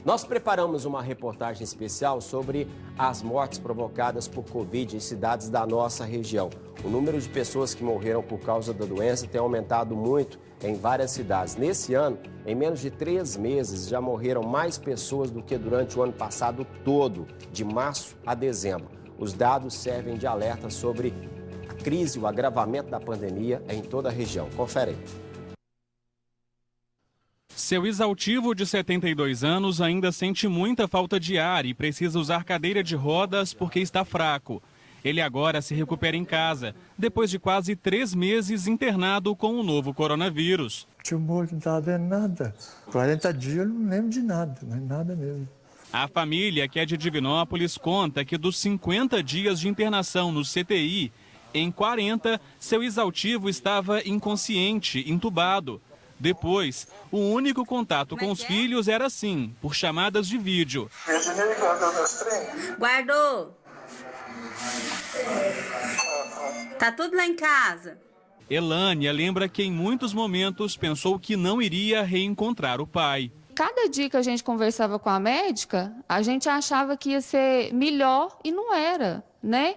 Nós preparamos uma reportagem especial sobre as mortes provocadas por Covid em cidades da nossa região. O número de pessoas que morreram por causa da doença tem aumentado muito em várias cidades. Nesse ano, em menos de 3 meses, já morreram mais pessoas do que durante o ano passado todo, de março a dezembro. Os dados servem de alerta sobre a crise e o agravamento da pandemia em toda a região. Confere aí. Seu Exaltivo, de 72 anos, ainda sente muita falta de ar e precisa usar cadeira de rodas porque está fraco. Ele agora se recupera em casa, depois de quase 3 meses internado com o novo coronavírus. O humor não estava vendo nada. 40 dias eu não lembro de nada, mas nada mesmo. A família, que é de Divinópolis, conta que dos 50 dias de internação no CTI, em 40, seu Exaltivo estava inconsciente, entubado. Depois, o único contato com os filhos era assim, por chamadas de vídeo. Guardou. Tá tudo lá em casa. Elânia lembra que em muitos momentos pensou que não iria reencontrar o pai. Cada dia que a gente conversava com a médica, a gente achava que ia ser melhor e não era, né?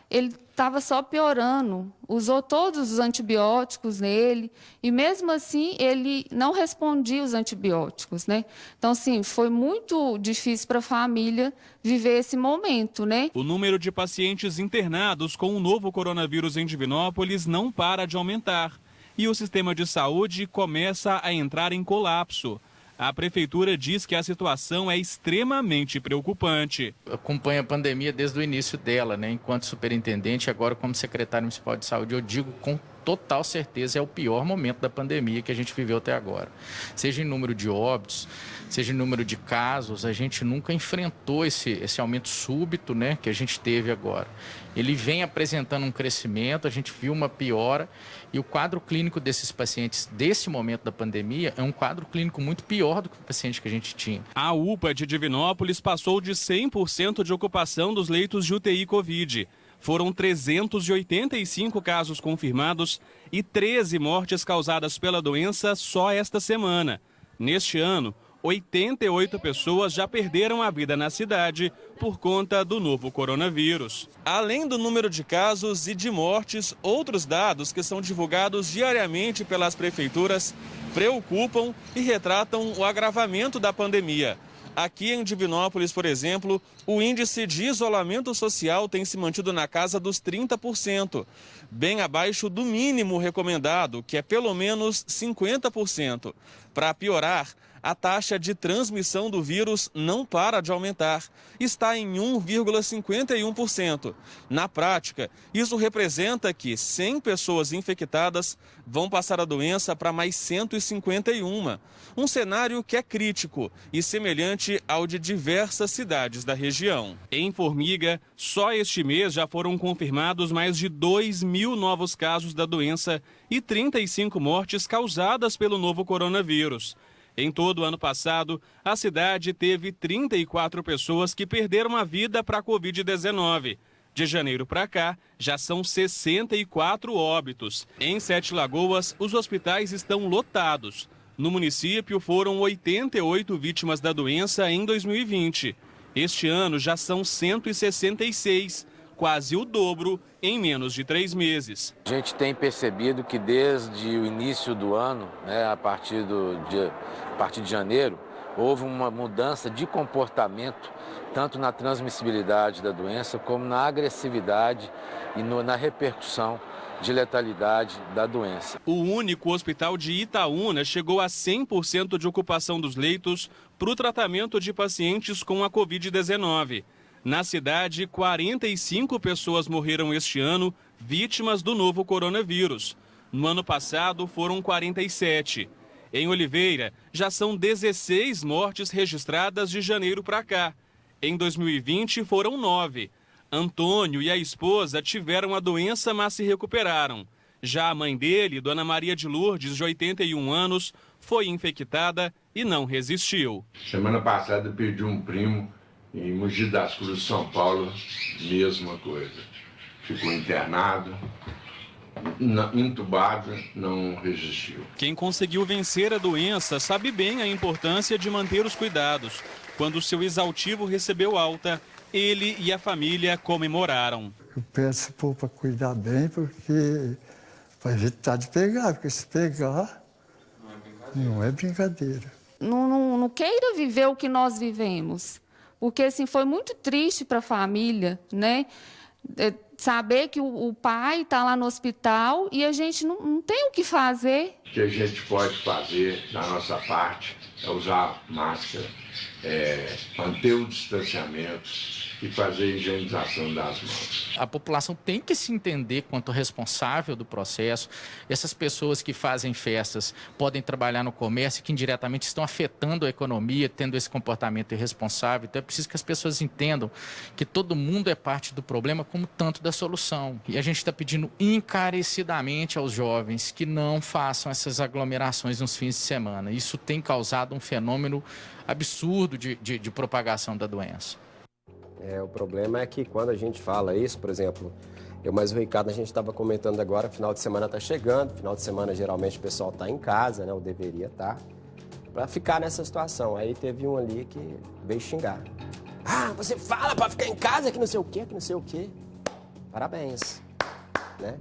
Ele estava só piorando, usou todos os antibióticos nele e mesmo assim ele não respondia os antibióticos, né? Então, assim, foi muito difícil para a família viver esse momento, né? O número de pacientes internados com o novo coronavírus em Divinópolis não para de aumentar e o sistema de saúde começa a entrar em colapso. A prefeitura diz que a situação é extremamente preocupante. Acompanho a pandemia desde o início dela, né? Enquanto superintendente, agora como secretário municipal de saúde, eu digo com total certeza é o pior momento da pandemia que a gente viveu até agora. Seja em número de óbitos, seja em número de casos, a gente nunca enfrentou esse aumento súbito, né, que a gente teve agora. Ele vem apresentando um crescimento, a gente viu uma piora e o quadro clínico desses pacientes desse momento da pandemia é um quadro clínico muito pior do que o paciente que a gente tinha. A UPA de Divinópolis passou de 100% de ocupação dos leitos de UTI Covid. Foram 385 casos confirmados e 13 mortes causadas pela doença só esta semana. Neste ano, 88 pessoas já perderam a vida na cidade por conta do novo coronavírus. Além do número de casos e de mortes, outros dados que são divulgados diariamente pelas prefeituras preocupam e retratam o agravamento da pandemia. Aqui em Divinópolis, por exemplo, o índice de isolamento social tem se mantido na casa dos 30%, bem abaixo do mínimo recomendado, que é pelo menos 50%. Para piorar, a taxa de transmissão do vírus não para de aumentar, está em 1,51%. Na prática, isso representa que 100 pessoas infectadas vão passar a doença para mais 151. Um cenário que é crítico e semelhante ao de diversas cidades da região. Em Formiga, só este mês já foram confirmados mais de 2.000 novos casos da doença e 35 mortes causadas pelo novo coronavírus. Em todo o ano passado, a cidade teve 34 pessoas que perderam a vida para a Covid-19. De janeiro para cá, já são 64 óbitos. Em 7 Lagoas, os hospitais estão lotados. No município, foram 88 vítimas da doença em 2020. Este ano já são 166, quase o dobro em menos de 3 meses. A gente tem percebido que desde o início do ano, né, a partir de janeiro, houve uma mudança de comportamento, tanto na transmissibilidade da doença, como na agressividade e na repercussão de letalidade da doença. O único hospital de Itaúna chegou a 100% de ocupação dos leitos para o tratamento de pacientes com a Covid-19. Na cidade, 45 pessoas morreram este ano, vítimas do novo coronavírus. No ano passado, foram 47. Em Oliveira, já são 16 mortes registradas de janeiro para cá. Em 2020, foram 9. Antônio e a esposa tiveram a doença, mas se recuperaram. Já a mãe dele, Dona Maria de Lourdes, de 81 anos, foi infectada e não resistiu. Semana passada eu perdi um primo em Mogi das Cruzes, São Paulo, mesma coisa. Ficou internado, entubado, não resistiu. Quem conseguiu vencer a doença sabe bem a importância de manter os cuidados. Quando seu exaltivo recebeu alta, ele e a família comemoraram. Eu peço para cuidar bem, porque para evitar de pegar, porque se pegar, não é brincadeira. Não queira viver o que nós vivemos, porque assim, foi muito triste para a família, né? Saber que o pai está lá no hospital e a gente não tem o que fazer. O que a gente pode fazer da nossa parte é usar máscara, manter o distanciamento e fazer a higienização das mãos. A população tem que se entender quanto responsável do processo. Essas pessoas que fazem festas podem trabalhar no comércio que indiretamente estão afetando a economia, tendo esse comportamento irresponsável. Então é preciso que as pessoas entendam que todo mundo é parte do problema como tanto da solução. E a gente está pedindo encarecidamente aos jovens que não façam essas aglomerações nos fins de semana. Isso tem causado um fenômeno absurdo de propagação da doença. O problema é que quando a gente fala isso, por exemplo, eu mais o Ricardo, a gente estava comentando agora, final de semana está chegando, final de semana geralmente o pessoal está em casa, né, ou deveria estar, para ficar nessa situação. Aí teve um ali que veio xingar. Ah, você fala para ficar em casa que não sei o quê, que não sei o quê. Parabéns, né?